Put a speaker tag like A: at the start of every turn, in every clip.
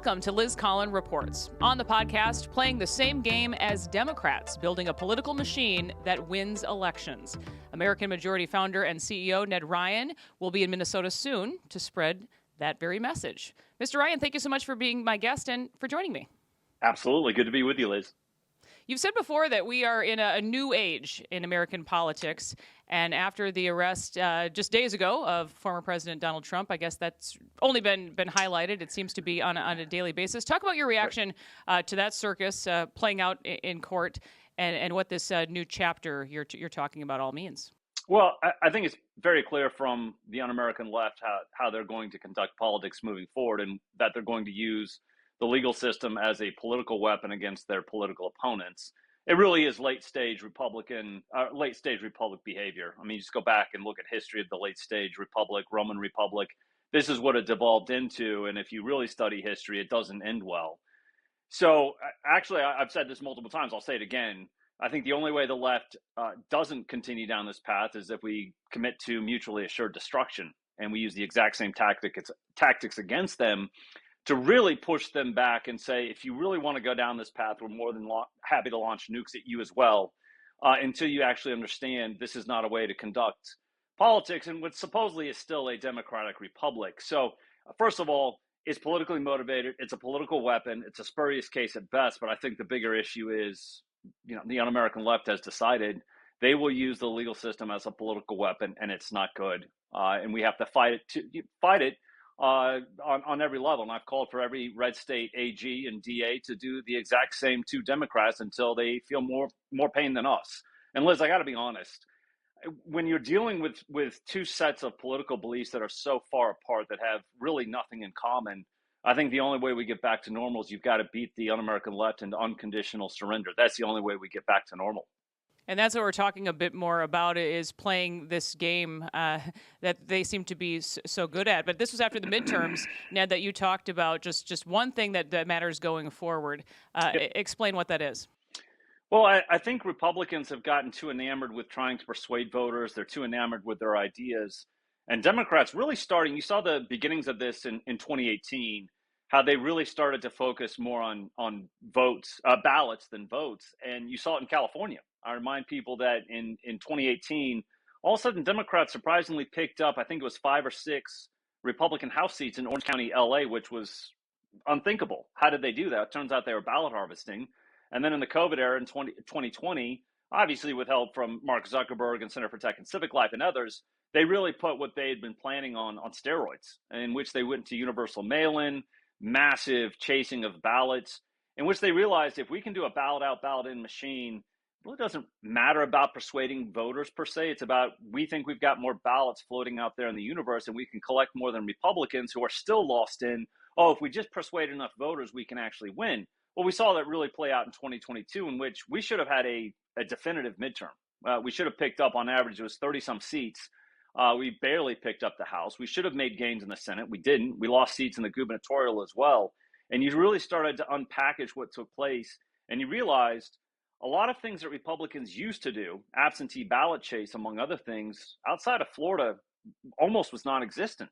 A: Welcome to Liz Collin Reports. On the podcast, playing the same game as Democrats, building a political machine that wins elections. American Majority founder and CEO Ned Ryun will be in Minnesota soon to spread that very message. Mr. Ryun, thank you so much for being my guest and for joining me.
B: Absolutely. Good to be with you, Liz.
A: You've said before that we are in a new age in American politics. And after the arrest just days ago of former President Donald Trump, I guess that's only been highlighted. It seems to be on a daily basis. Talk about your reaction to that circus playing out in court and what this new chapter you're talking about all means.
B: Well, I think it's very clear from the un-American left how they're going to conduct politics moving forward, and that they're going to use the legal system as a political weapon against their political opponents. It really is late stage republic behavior. I mean, just go back and look at history of the late stage republic, Roman Republic. This is what it devolved into, and if you really study history, it doesn't end well. So actually, I've said this multiple times. I'll say it again. I think the only way the left doesn't continue down this path is if we commit to mutually assured destruction, and we use the exact same tactics against them to really push them back and say, if you really want to go down this path, we're more than happy to launch nukes at you as well, until you actually understand this is not a way to conduct politics in what supposedly is still a democratic republic. So first of all, it's politically motivated. It's a political weapon. It's a spurious case at best. But I think the bigger issue is, the un-American left has decided they will use the legal system as a political weapon, and it's not good. And we have to fight it on every level. And I've called for every red state AG and DA to do the exact same to Democrats until they feel more pain than us. And Liz, I got to be honest, when you're dealing with two sets of political beliefs that are so far apart that have really nothing in common, I think the only way we get back to normal is you've got to beat the un-American left into unconditional surrender. That's the only way we get back to normal.
A: And that's what we're talking a bit more about, is playing this game that they seem to be so good at. But this was after the midterms, Ned, that you talked about just one thing that matters going forward. Explain what that is.
B: Well, I think Republicans have gotten too enamored with trying to persuade voters. They're too enamored with their ideas. And Democrats really starting, you saw the beginnings of this in 2018, how they really started to focus more on ballots than votes. And you saw it in California. I remind people that in 2018, all of a sudden Democrats surprisingly picked up, I think it was 5 or 6 Republican House seats in Orange County, LA, which was unthinkable. How did they do that? It turns out they were ballot harvesting. And then in the COVID era in 2020, obviously with help from Mark Zuckerberg and Center for Tech and Civic Life and others, they really put what they had been planning on steroids, in which they went to universal mail-in, massive chasing of ballots, in which they realized if we can do a ballot out, ballot in machine, it really doesn't matter about persuading voters per se. It's about, we think we've got more ballots floating out there in the universe, and we can collect more than Republicans who are still lost in, if we just persuade enough voters, we can actually win. Well, we saw that really play out in 2022, in which we should have had a definitive midterm. We should have picked up, on average, it was 30-some seats. We barely picked up the House. We should have made gains in the Senate. We didn't. We lost seats in the gubernatorial as well. And you really started to unpackage what took place, and you realized a lot of things that Republicans used to do, absentee ballot chase, among other things, outside of Florida, almost was non-existent.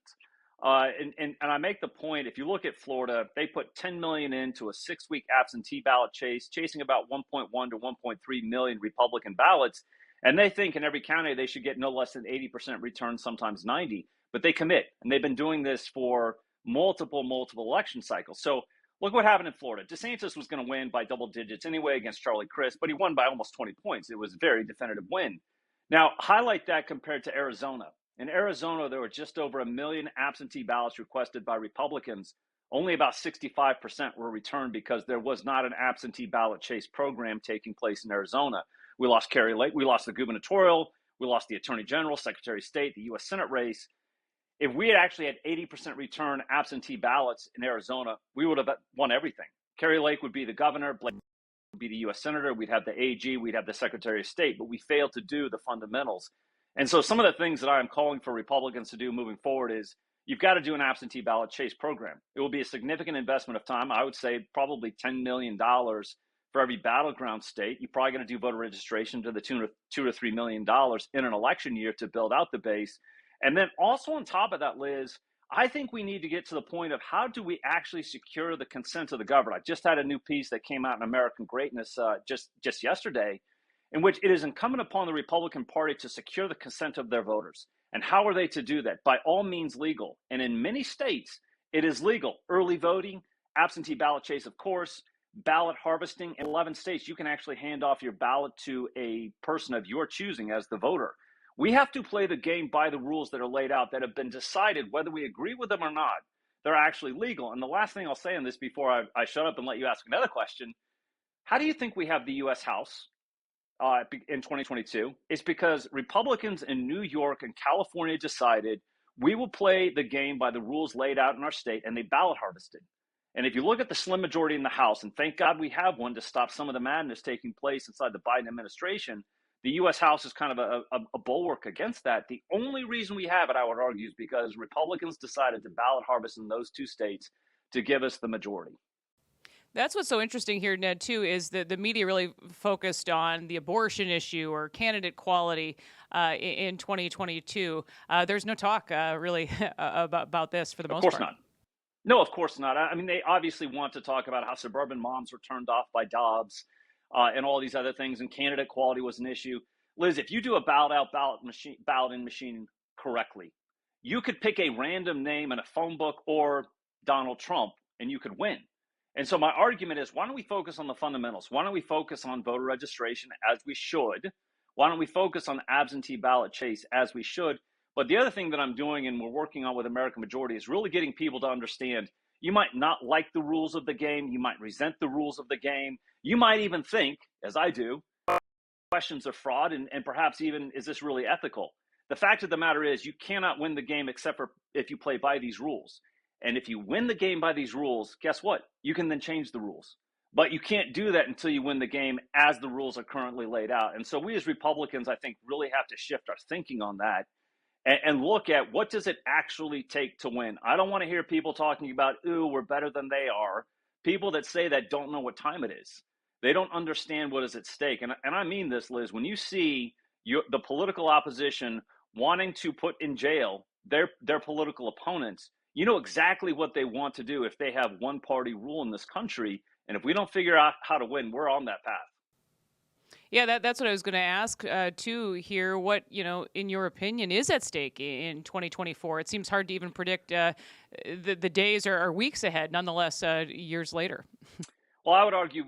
B: And I make the point, if you look at Florida, they put $10 million into a 6-week absentee ballot chase, chasing about 1.1 to 1.3 million Republican ballots. And they think in every county they should get no less than 80% return, sometimes 90. But they commit, and they've been doing this for multiple election cycles. So look what happened in Florida. DeSantis was going to win by double digits anyway against Charlie Crist, but he won by almost 20 points. It was a very definitive win. Now, highlight that compared to Arizona. In Arizona, there were just over 1 million absentee ballots requested by Republicans. Only about 65% were returned because there was not an absentee ballot chase program taking place in Arizona. We lost Kari Lake. We lost the gubernatorial. We lost the attorney general, secretary of state, the U.S. Senate race. If we had actually had 80% return absentee ballots in Arizona, we would have won everything. Kari Lake would be the governor. Blake would be the U.S. senator. We'd have the AG. We'd have the secretary of state. But we failed to do the fundamentals. And so some of the things that I am calling for Republicans to do moving forward is you've got to do an absentee ballot chase program. It will be a significant investment of time. I would say probably $10 million for every battleground state. You're probably going to do voter registration to the tune of $2 to $3 million in an election year to build out the base. And then also on top of that, Liz, I think we need to get to the point of how do we actually secure the consent of the governed. I just had a new piece that came out in American Greatness just yesterday, in which it is incumbent upon the Republican Party to secure the consent of their voters. And how are they to do that? By all means legal. And in many states, it is legal. Early voting, absentee ballot chase, of course, ballot harvesting. In 11 states, you can actually hand off your ballot to a person of your choosing as the voter. We have to play the game by the rules that are laid out, that have been decided, whether we agree with them or not. They're actually legal. And the last thing I'll say on this before I shut up and let you ask another question, how do you think we have the U.S. House in 2022? It's because Republicans in New York and California decided we will play the game by the rules laid out in our state, and they ballot harvested. And if you look at the slim majority in the House, and thank God we have one to stop some of the madness taking place inside the Biden administration, the U.S. House is kind of a bulwark against that. The only reason we have it, I would argue, is because Republicans decided to ballot harvest in those two states to give us the majority.
A: That's what's so interesting here, Ned, too, is that the media really focused on the abortion issue or candidate quality in 2022. There's no talk really about this for the most part.
B: Of course not. No, of course not. I mean, they obviously want to talk about how suburban moms were turned off by Dobbs and all these other things, and candidate quality was an issue. Liz, if you do a ballot-in machine correctly, you could pick a random name in a phone book or Donald Trump, and you could win. And so my argument is, why don't we focus on the fundamentals? Why don't we focus on voter registration as we should? Why don't we focus on absentee ballot chase as we should? But the other thing that I'm doing and we're working on with American Majority is really getting people to understand you might not like the rules of the game. You might resent the rules of the game. You might even think, as I do, questions of fraud and perhaps even, is this really ethical? The fact of the matter is you cannot win the game except for if you play by these rules. And if you win the game by these rules, guess what? You can then change the rules. But you can't do that until you win the game as the rules are currently laid out. And so we as Republicans, I think, really have to shift our thinking on that and look at what does it actually take to win. I don't want to hear people talking about, ooh, we're better than they are. People that say that don't know what time it is. They don't understand what is at stake. And I mean this, Liz, when you see the political opposition wanting to put in jail their political opponents, you know exactly what they want to do if they have one party rule in this country. And if we don't figure out how to win, we're on that path.
A: Yeah, that's what I was going to ask too here. What, in your opinion, is at stake in 2024? It seems hard to even predict the days or weeks ahead, nonetheless, years later.
B: Well, I would argue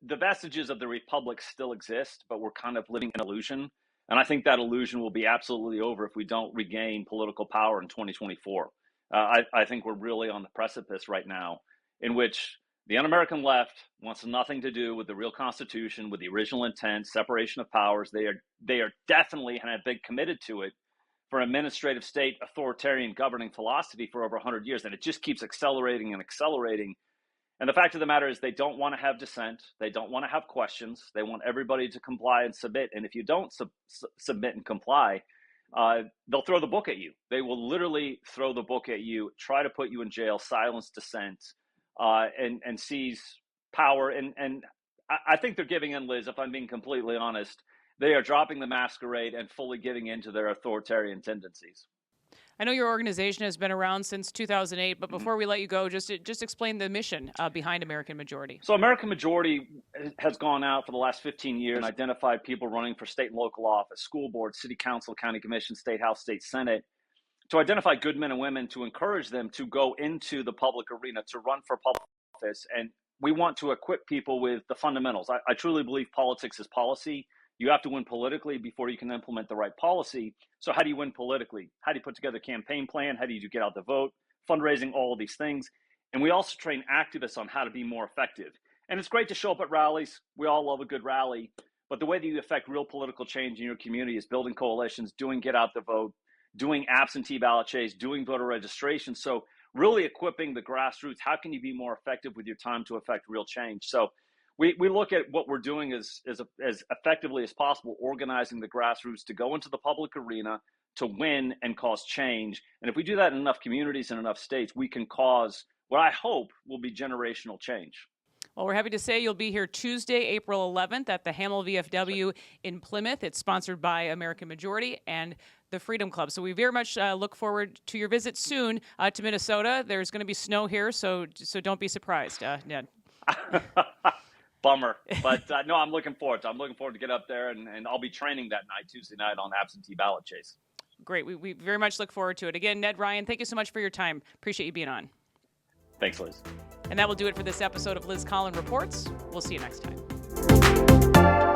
B: the vestiges of the republic still exist, but we're kind of living an illusion. And I think that illusion will be absolutely over if we don't regain political power in 2024. I think we're really on the precipice right now in which the un-American left wants nothing to do with the real Constitution, with the original intent, separation of powers. They are definitely and have been committed to it for administrative state authoritarian governing philosophy for over 100 years. And it just keeps accelerating and accelerating. And the fact of the matter is they don't want to have dissent. They don't want to have questions. They want everybody to comply and submit. And if you don't submit and comply, they'll throw the book at you. They will literally throw the book at you, try to put you in jail, silence dissent, and seize power. And I think they're giving in, Liz, if I'm being completely honest. They are dropping the masquerade and fully giving in to their authoritarian tendencies.
A: I know your organization has been around since 2008, but before we let you go, just explain the mission behind American Majority.
B: So American Majority has gone out for the last 15 years and identified people running for state and local office, school board, city council, county commission, state house, state senate, to identify good men and women, to encourage them to go into the public arena, to run for public office. And we want to equip people with the fundamentals. I truly believe politics is policy. You have to win politically before you can implement the right policy. So how do you win politically? How do you put together a campaign plan? How do you get out the vote? Fundraising, all of these things. And we also train activists on how to be more effective. And it's great to show up at rallies. We all love a good rally. But the way that you affect real political change in your community is building coalitions, doing get out the vote, doing absentee ballot chase, doing voter registration. So really equipping the grassroots. How can you be more effective with your time to affect real change? So we look at what we're doing as effectively as possible, organizing the grassroots to go into the public arena, to win and cause change. And if we do that in enough communities and enough states, we can cause what I hope will be generational change.
A: Well, we're happy to say you'll be here Tuesday, April 11th at the Hamel VFW in Plymouth. It's sponsored by American Majority. And the Freedom Club. So we very much look forward to your visit soon to Minnesota. There's going to be snow here, so don't be surprised, Ned.
B: Bummer, but no, I'm looking forward to. I'm looking forward to get up there, and I'll be training that night, Tuesday night, on absentee ballot chase.
A: Great. We very much look forward to it. Again, Ned Ryun, thank you so much for your time. Appreciate you being on.
B: Thanks, Liz.
A: And that will do it for this episode of Liz Collin Reports. We'll see you next time.